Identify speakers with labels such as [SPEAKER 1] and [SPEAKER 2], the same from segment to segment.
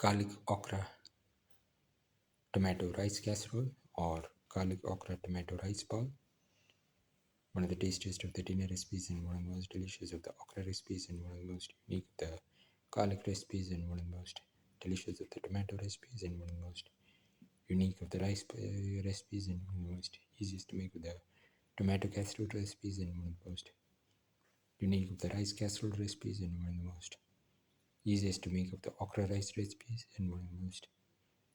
[SPEAKER 1] garlic okra tomato rice casserole or garlic okra tomato rice ball. One of the tastiest of the dinner recipes and one of the most delicious of the okra recipes and one of the most unique of the garlic recipes and one of the most delicious of the tomato recipes and one of the most unique of the rice recipes and one of the most easiest to make of the tomato casserole recipes and one of the most unique of the rice casserole recipes and one of the most easiest to make of the okra rice recipes and one of the most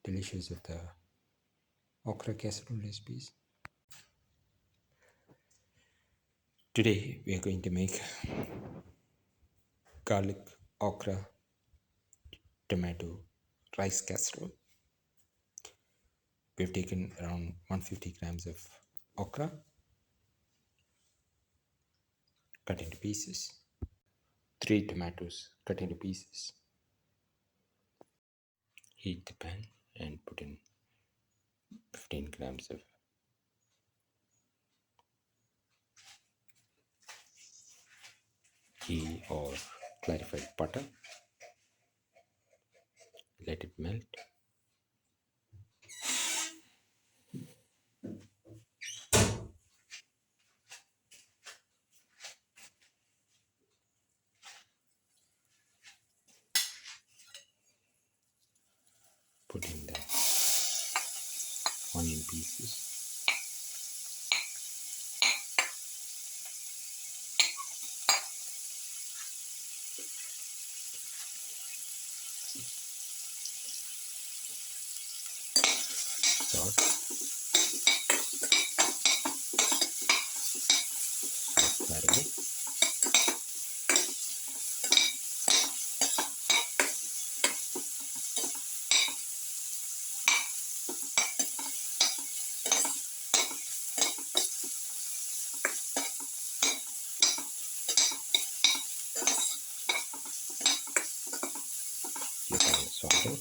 [SPEAKER 1] delicious of the okra casserole recipes. Today we are going to make garlic okra tomato rice casserole. We've taken around 150 grams of okra, cut into pieces, 3 tomatoes cut into pieces. Heat the pan and put in 15 grams of ghee or clarified butter. Let it melt. Put in the onion pieces. Salt. Caramel. Let it saute.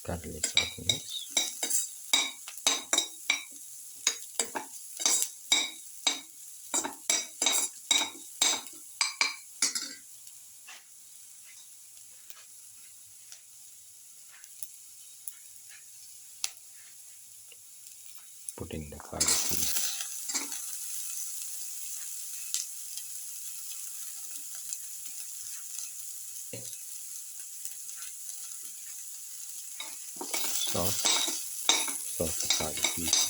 [SPEAKER 1] Garlic sauce mix. Put in the garlic piece. Sauce the garlic piece.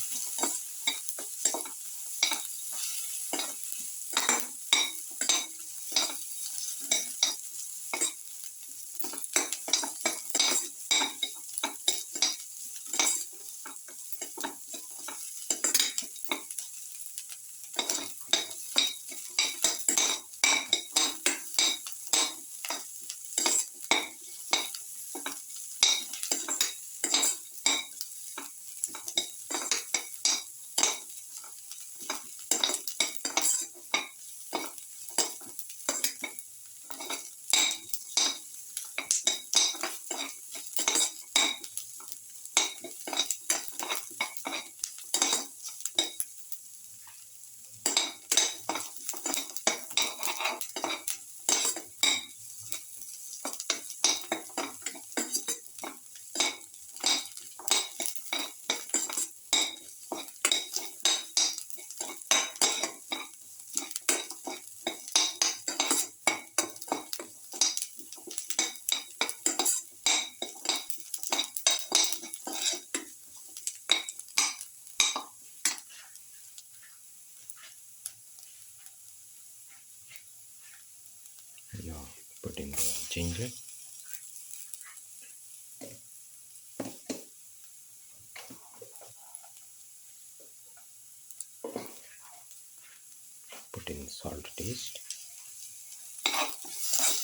[SPEAKER 1] salt to taste,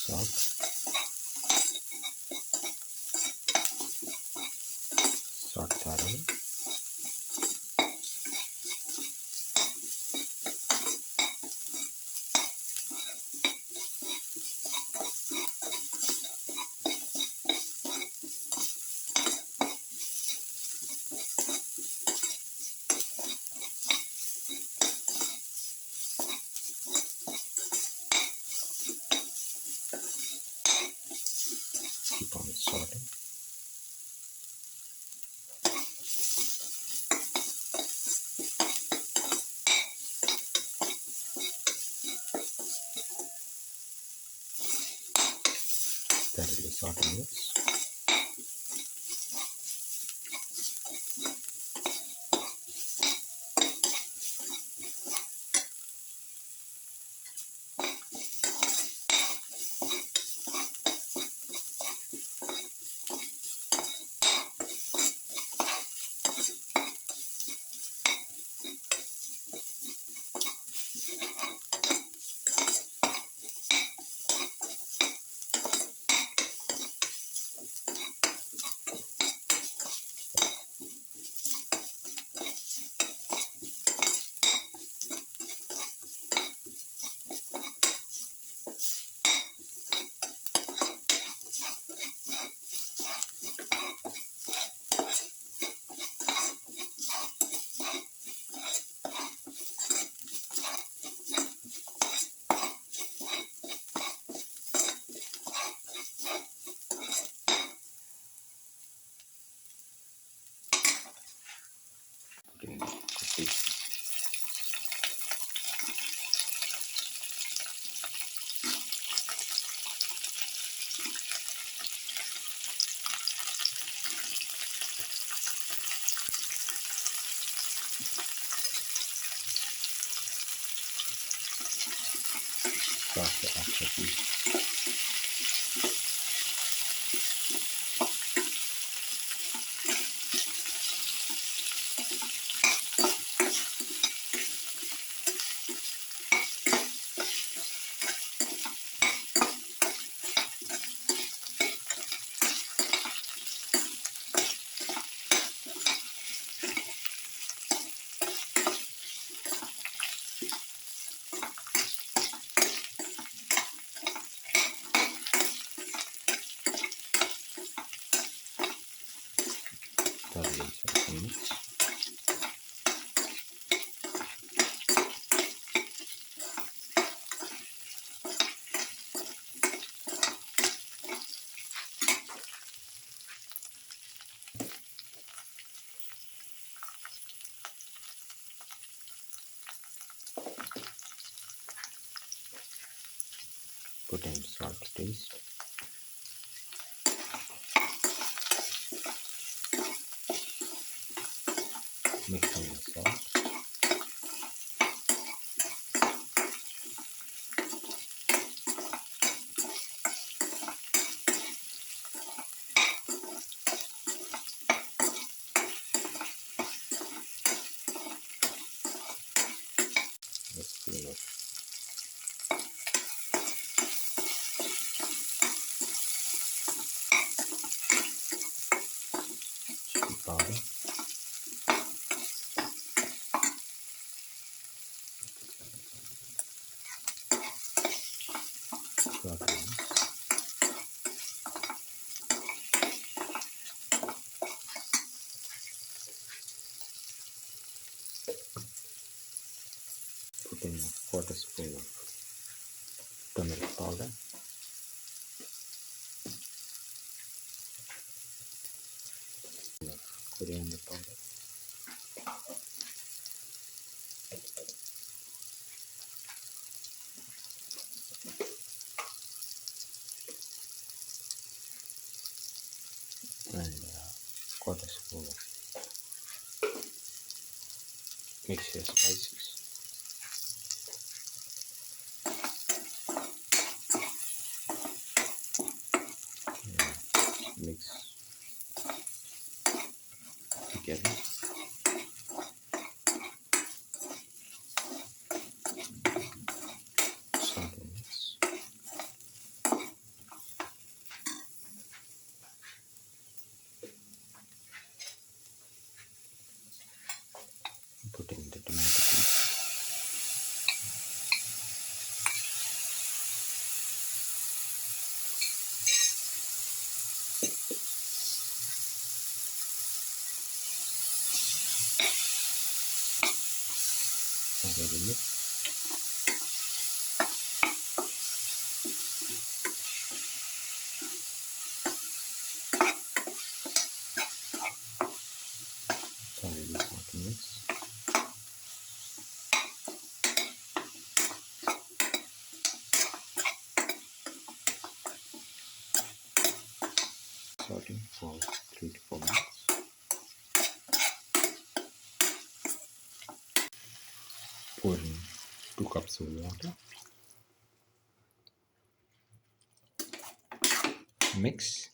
[SPEAKER 1] salt, salt thoroughly, keep on salting. Thoroughly saute mix. Put in the cookies. Toss the extra piece. Thoroughly saute mix. Put in salt to taste. Mix in the salt. Let's finish. Chili powder. Thoroughly mix. Put in a quarter spoon of turmeric powder, coriander powder, and quarter spoon of mix your spices. Mix together. together mix. Thoroughly hot mix. Sauteing for 3 to 4 minutes. Pour in 2 cups of water. Mix.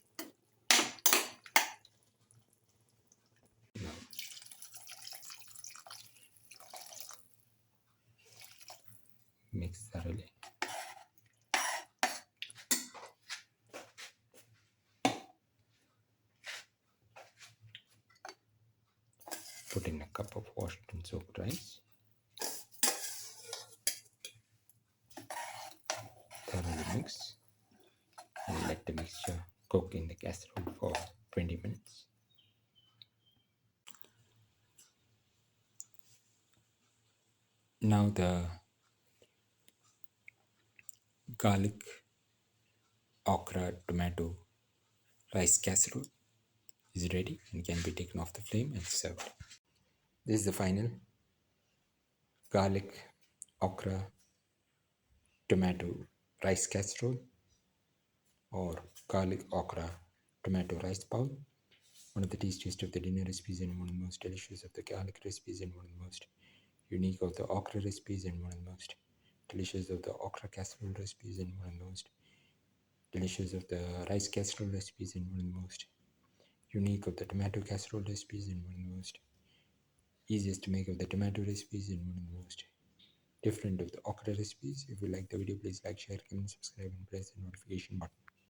[SPEAKER 1] Now, mix thoroughly. Put in a cup of washed and soaked rice. Thoroughly mix and let the mixture cook in the casserole for 20 minutes. Now the garlic okra tomato rice casserole is ready and can be taken off the flame and served. This is the final garlic okra tomato rice casserole or garlic okra tomato rice bowl. One of the tastiest of the dinner recipes and one of the most delicious of the garlic recipes and one of the most unique of the okra recipes and one of the most delicious of the okra casserole recipes and one of the most delicious of the rice casserole recipes and one of the most unique of the tomato casserole recipes and one of the most easiest to make of the tomato recipes and one of the most different of the okra recipes. If you like the video, please like, share, comment, subscribe and press the notification button.